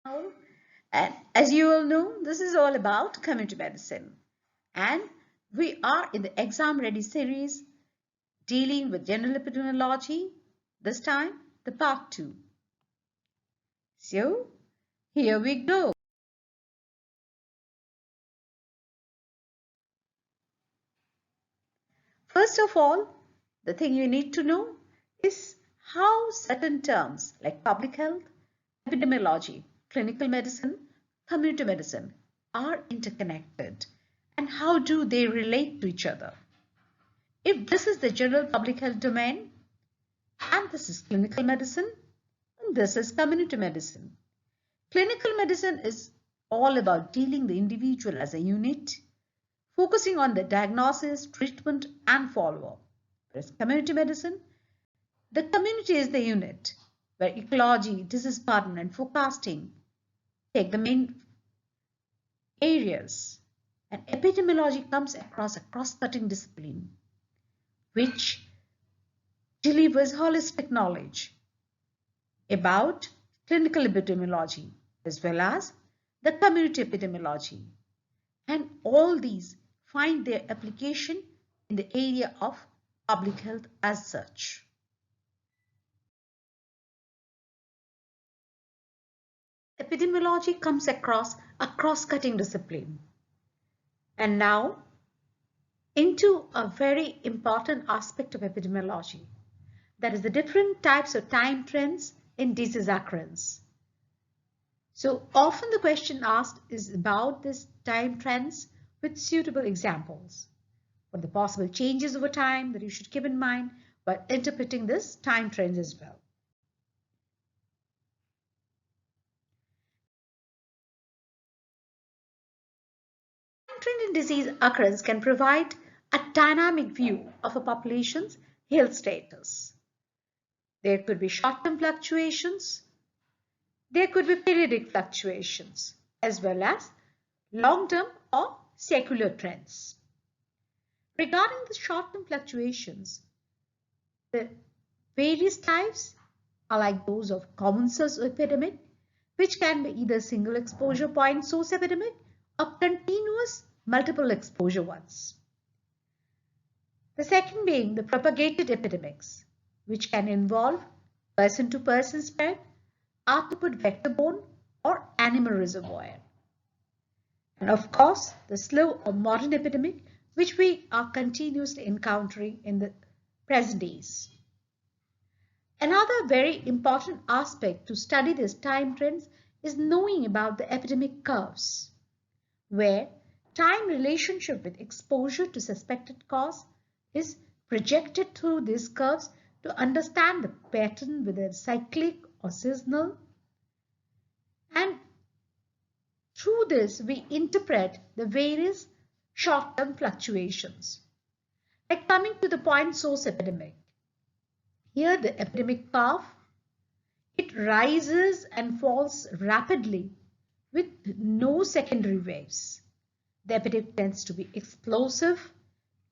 Now, and as you all know, this is all about community medicine. And we are in the exam ready series dealing with general epidemiology, this time the part 2. So, here we go. First of all, the thing you need to know is how certain terms like public health, epidemiology, clinical medicine, community medicine are interconnected and how do they relate to each other. If this is the general public health domain and this is clinical medicine and this is community medicine. Clinical medicine is all about dealing the individual as a unit, focusing on the diagnosis, treatment and follow-up. Whereas community medicine, the community is the unit where ecology, disease pattern and forecasting take the main areas. And epidemiology comes across a cross-cutting discipline which delivers holistic knowledge about clinical epidemiology as well as the community epidemiology. And all these find their application in the area of public health as such. Epidemiology comes across a cross-cutting discipline. And now into a very important aspect of epidemiology, that is the different types of time trends in disease occurrence. So often the question asked is about these time trends with suitable examples. What are the possible changes over time that you should keep in mind while interpreting this time trends as well. Time trend in disease occurrence can provide a dynamic view of a population's health status. There could be short-term fluctuations, there could be periodic fluctuations, as well as long-term or secular trends. Regarding the short-term fluctuations, the various types are like those of common source epidemic, which can be either single exposure point source epidemic or continuous multiple exposure ones. The second being the propagated epidemics, which can involve person-to-person spread, arthropod vector-borne, or animal reservoir. And of course, the slow or modern epidemic, which we are continuously encountering in the present days. Another very important aspect to study these time trends is knowing about the epidemic curves, where time relationship with exposure to suspected cause is projected through these curves to understand the pattern, whether cyclic or seasonal. And through this, we interpret the various short-term fluctuations. Like coming to the point source epidemic. Here the epidemic curve, it rises and falls rapidly with no secondary waves. The epidemic tends to be explosive,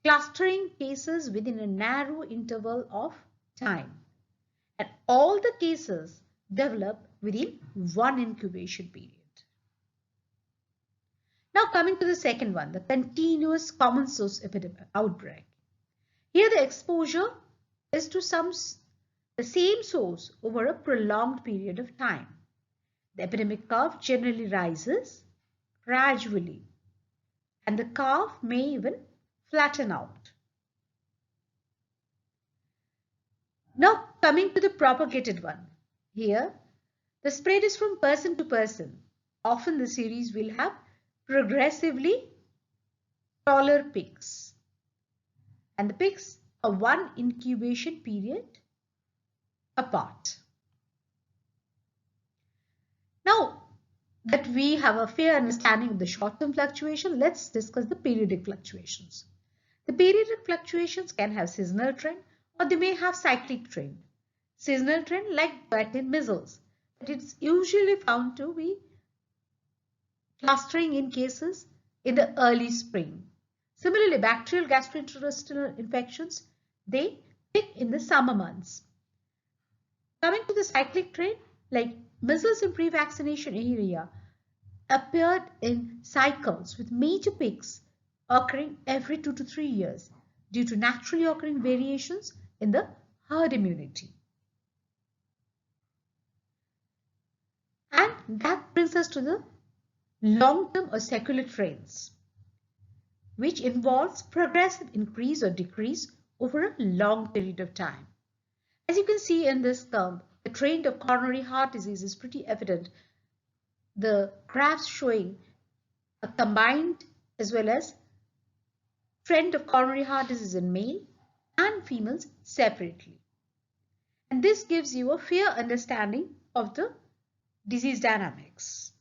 clustering cases within a narrow interval of time. And all the cases develop within one incubation period. Now coming to the second one, the continuous common source epidemic outbreak. Here the exposure is to the same source over a prolonged period of time. The epidemic curve generally rises gradually, and the curve may even flatten out. Now coming to the propagated one. Here, the spread is from person to person. Often the series will have progressively taller peaks. And the peaks are one incubation period apart. Now that we have a fair understanding of the short-term fluctuation, let's discuss the periodic fluctuations. The periodic fluctuations can have seasonal trend or they may have cyclic trend. Seasonal trend like in measles, but it's usually found to be clustering in cases in the early spring. Similarly, bacterial gastrointestinal infections, they peak in the summer months. Coming to the cyclic trend, like measles in pre-vaccination area, appeared in cycles with major peaks occurring every 2 to 3 years due to naturally occurring variations in the herd immunity. And that brings us to the long-term or secular trends, which involves progressive increase or decrease over a long period of time. As you can see in this curve, the trend of coronary heart disease is pretty evident. The graphs showing a combined as well as trend of coronary heart disease in male and females separately. And this gives you a fair understanding of the disease dynamics.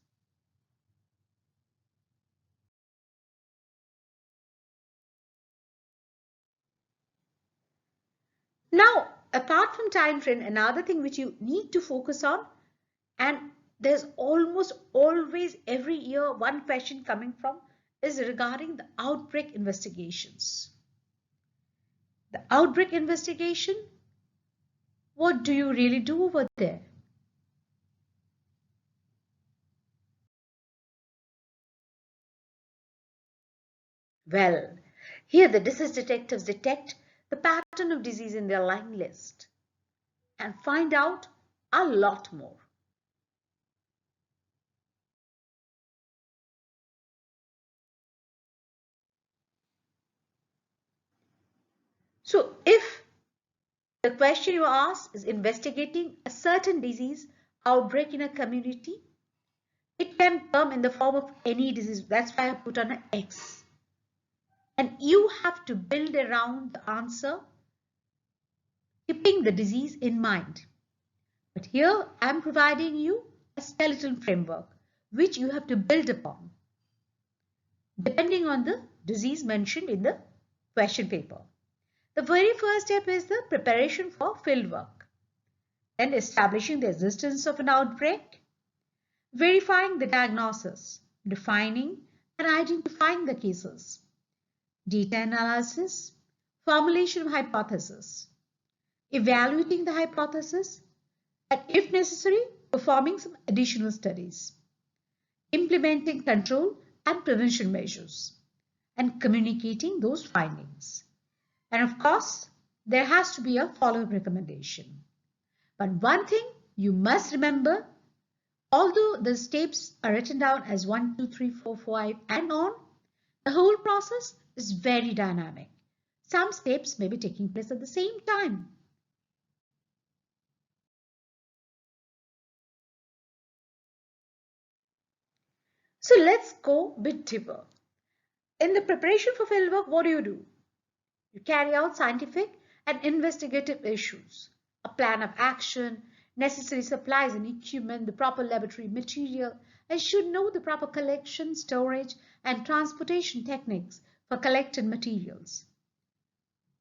Now, apart from time trend, another thing which you need to focus on, and there's almost always every year one question coming from, is regarding the outbreak investigations. The outbreak investigation, what do you really do over there? Well, here the disease detectives detect the pattern of disease in their line list and find out a lot more. So if the question you ask is investigating a certain disease outbreak in a community, it can come in the form of any disease. That's why I put on an X. And you have to build around the answer, keeping the disease in mind. But here I'm providing you a skeleton framework, which you have to build upon, depending on the disease mentioned in the question paper. The very first step is the preparation for fieldwork, then establishing the existence of an outbreak, verifying the diagnosis, defining and identifying the cases, data analysis, formulation of hypothesis, evaluating the hypothesis, and if necessary, performing some additional studies, implementing control and prevention measures, and communicating those findings. And of course, there has to be a follow-up recommendation. But one thing you must remember, although the steps are written down as 1, 2, 3, 4, 5 and on, the whole process is very dynamic. Some steps may be taking place at the same time. So let's go a bit deeper. In the preparation for fieldwork, what do? You carry out scientific and investigative issues, a plan of action, necessary supplies and equipment, the proper laboratory material, and should know the proper collection, storage, and transportation techniques for collected materials.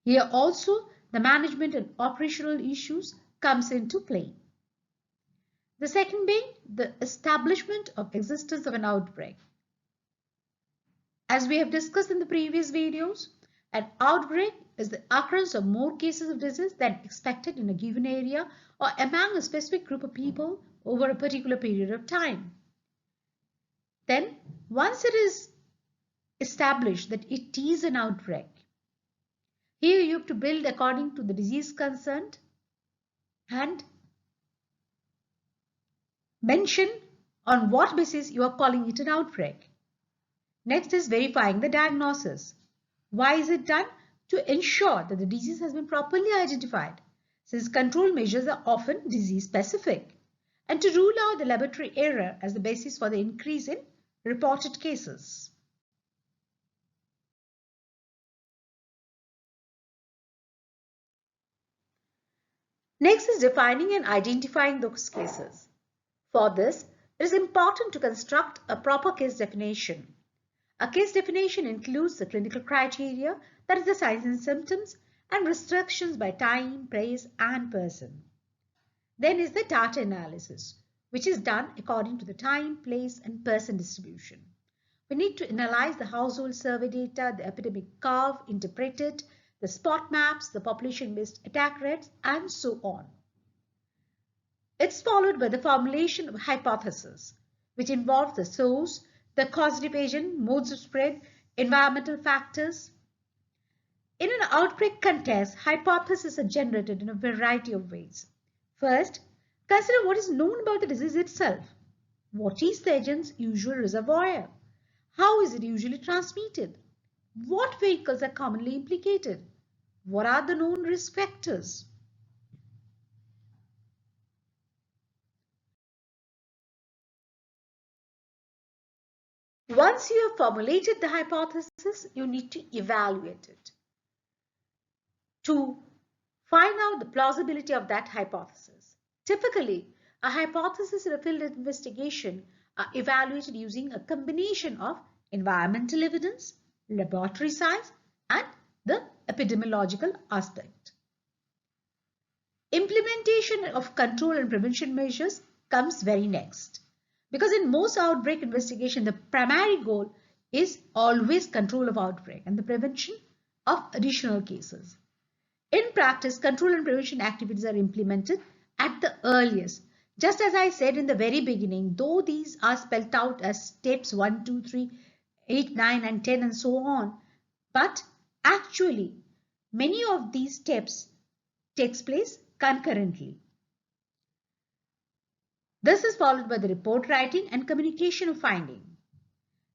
Here also, the management and operational issues comes into play. The second being the establishment of existence of an outbreak. As we have discussed in the previous videos, an outbreak is the occurrence of more cases of disease than expected in a given area or among a specific group of people over a particular period of time. Then, once it is established that it is an outbreak, here you have to build according to the disease concerned and mention on what basis you are calling it an outbreak. Next is verifying the diagnosis. Why is it done? To ensure that the disease has been properly identified, since control measures are often disease specific, and to rule out the laboratory error as the basis for the increase in reported cases. Next is defining and identifying those cases. For this, it is important to construct a proper case definition. A case definition includes the clinical criteria, that is the signs and symptoms, and restrictions by time, place, and person. Then is the data analysis, which is done according to the time, place, and person distribution. We need to analyze the household survey data, the epidemic curve, interpret it, the spot maps, the population-based attack rates, and so on. It's followed by the formulation of hypothesis, which involves the source, the causative agent, modes of spread, environmental factors. In an outbreak context, hypotheses are generated in a variety of ways. First, consider what is known about the disease itself. What is the agent's usual reservoir? How is it usually transmitted? What vehicles are commonly implicated? What are the known risk factors? Once you have formulated the hypothesis, you need to evaluate it to find out the plausibility of that hypothesis. Typically, a hypothesis in a field investigation are evaluated using a combination of environmental evidence, laboratory science, and the epidemiological aspect. Implementation of control and prevention measures comes very next. Because in most outbreak investigation, the primary goal is always control of outbreak and the prevention of additional cases. In practice, control and prevention activities are implemented at the earliest. Just as I said in the very beginning, though these are spelled out as steps 1, 2, 3, 8, 9, and 10 and so on, but actually many of these steps takes place concurrently. This is followed by the report writing and communication of finding.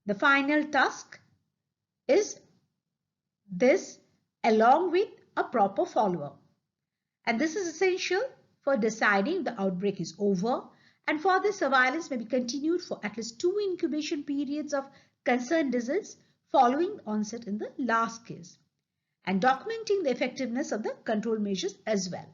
The final task is this along with a proper follow-up. And this is essential for deciding the outbreak is over, and for this surveillance may be continued for at least 2 incubation periods of concerned disease following onset in the last case, and documenting the effectiveness of the control measures as well.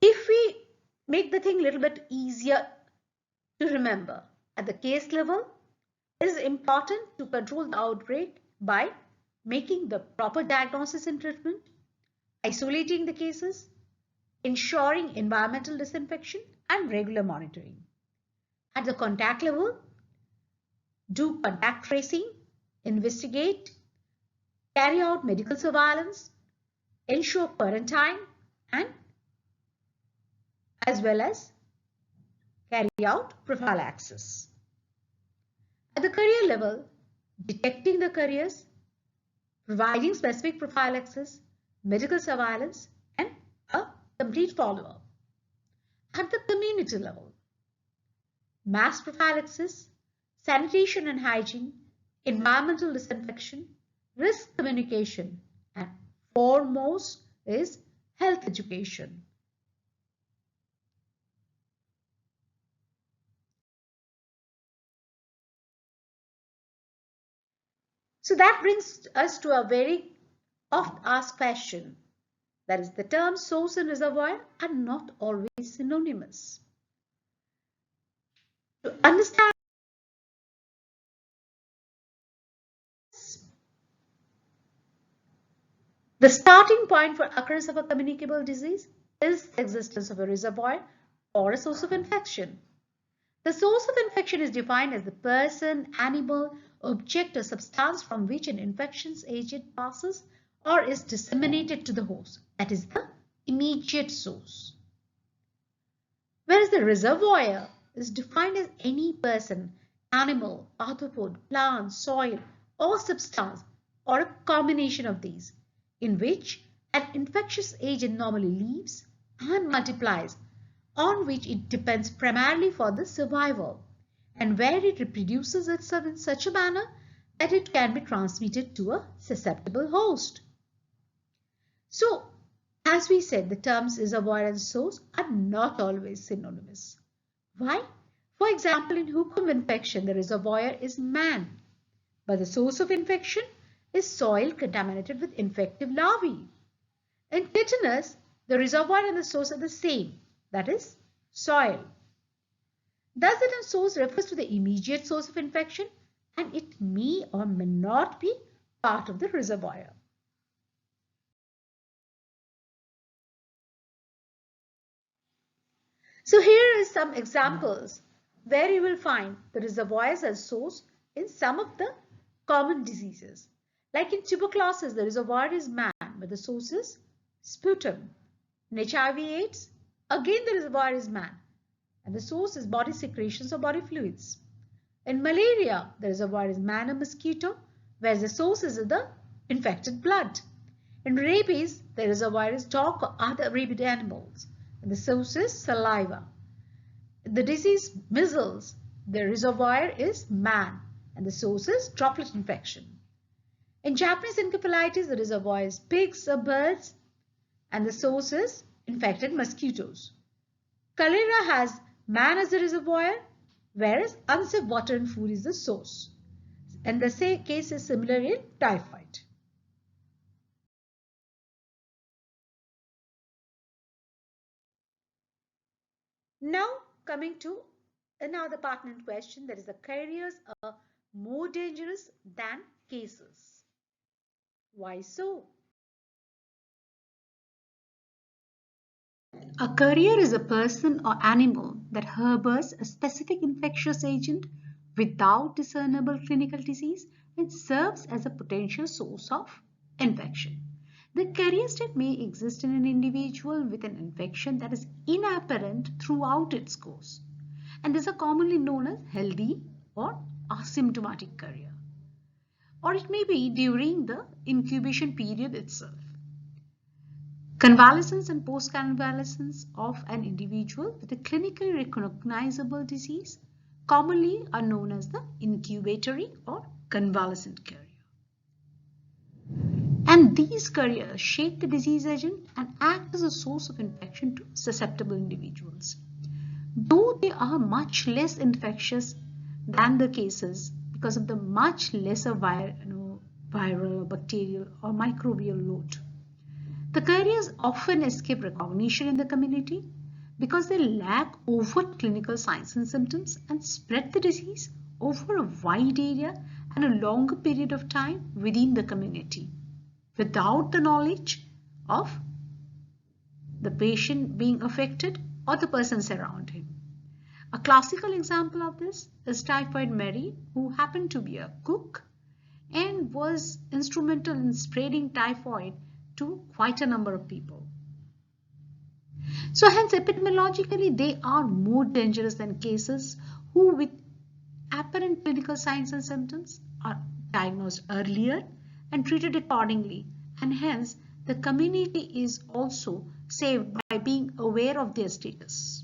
If we make the thing a little bit easier to remember, at the case level, it is important to control the outbreak by making the proper diagnosis and treatment, isolating the cases, ensuring environmental disinfection, and regular monitoring. At the contact level, do contact tracing, investigate, carry out medical surveillance, ensure quarantine, and as well as carry out prophylaxis. At the career level, detecting the careers, providing specific prophylaxis, medical surveillance, and a complete follow-up. At the community level, mass prophylaxis, sanitation and hygiene, environmental disinfection, risk communication, and foremost is health education. So that brings us to a very oft asked question. That is, the terms source and reservoir are not always synonymous. To understand the starting point for occurrence of a communicable disease is the existence of a reservoir or a source of infection. The source of infection is defined as the person, animal, object, or substance from which an infectious agent passes or is disseminated to the host. That is the immediate source. Whereas the reservoir is defined as any person, animal, arthropod, plant, soil, or substance, or a combination of these, in which an infectious agent normally lives and multiplies, on which it depends primarily for the survival, and where it reproduces itself in such a manner that it can be transmitted to a susceptible host. So, as we said, the terms reservoir and source are not always synonymous. Why? For example, in hookworm infection, the reservoir is man, but the source of infection is soil contaminated with infective larvae. In tetanus, the reservoir and the source are the same, that is, soil. Thus, the term source refers to the immediate source of infection, and it may or may not be part of the reservoir. So here is some examples where you will find the reservoirs as source in some of the common diseases. Like in tuberculosis, the reservoir is man, but the source is sputum. In HIV/AIDS, again the reservoir is man, and the source is body secretions or body fluids. In malaria, the reservoir is man or mosquito, whereas the source is the infected blood. In rabies, the reservoir is dog or other rabid animals, and the source is saliva. In the disease measles, the reservoir is man, and the source is droplet infection. In Japanese encephalitis, the reservoir is pigs or birds, and the source is infected mosquitoes. Cholera has man as the reservoir, whereas unsafe water and food is the source. And the same case is similar in typhoid. Now coming to another pertinent question, that is, the carriers are more dangerous than cases. Why so? A carrier is a person or animal that harbors a specific infectious agent without discernible clinical disease and serves as a potential source of infection. The carrier state may exist in an individual with an infection that is inapparent throughout its course, and these are commonly known as healthy or asymptomatic carrier, or it may be during the incubation period itself. Convalescence and post-convalescence of an individual with a clinically recognizable disease commonly are known as the incubatory or convalescent carrier. And these carriers shape the disease agent and act as a source of infection to susceptible individuals. Though they are much less infectious than the cases because of the much lesser viral, bacterial or microbial load. The carriers often escape recognition in the community because they lack overt clinical signs and symptoms and spread the disease over a wide area and a longer period of time within the community without the knowledge of the patient being affected or the persons around him. A classical example of this is Typhoid Mary, who happened to be a cook and was instrumental in spreading typhoid to quite a number of people. So hence epidemiologically they are more dangerous than cases who with apparent clinical signs and symptoms are diagnosed earlier and treated accordingly, and hence the community is also saved by being aware of their status.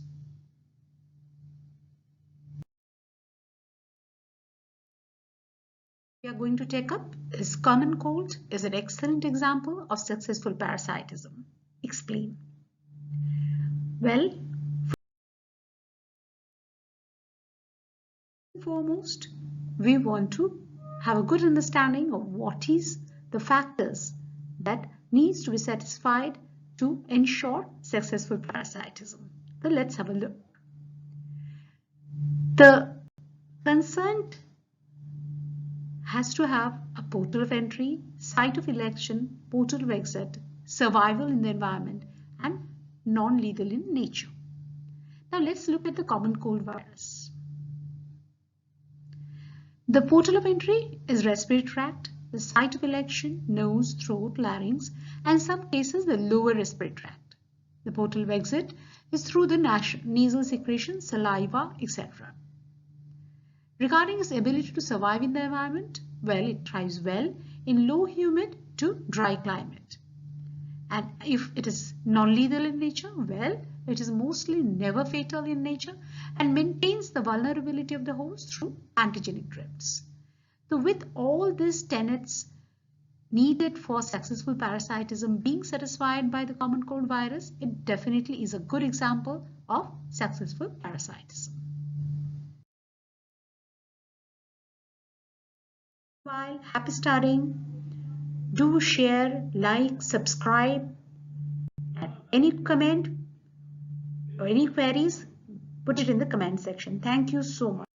We are going to take up is common cold is an excellent example of successful parasitism. Explain. Well, foremost, we want to have a good understanding of what is the factors that needs to be satisfied to ensure successful parasitism. So let's have a look. The concerned has to have a portal of entry, site of election, portal of exit, survival in the environment, and non-lethal in nature. Now let's look at the common cold virus. The portal of entry is respiratory tract, the site of election, nose, throat, larynx, and in some cases the lower respiratory tract. The portal of exit is through the nasal secretion, saliva, etc. Regarding its ability to survive in the environment, well, it thrives well in low humid to dry climate. And if it is non-lethal in nature, well, it is mostly never fatal in nature and maintains the vulnerability of the host through antigenic drifts. So with all these tenets needed for successful parasitism being satisfied by the common cold virus, it definitely is a good example of successful parasitism. While happy studying, do share, like, subscribe, and any comment or any queries, put it in the comment section. Thank you so much.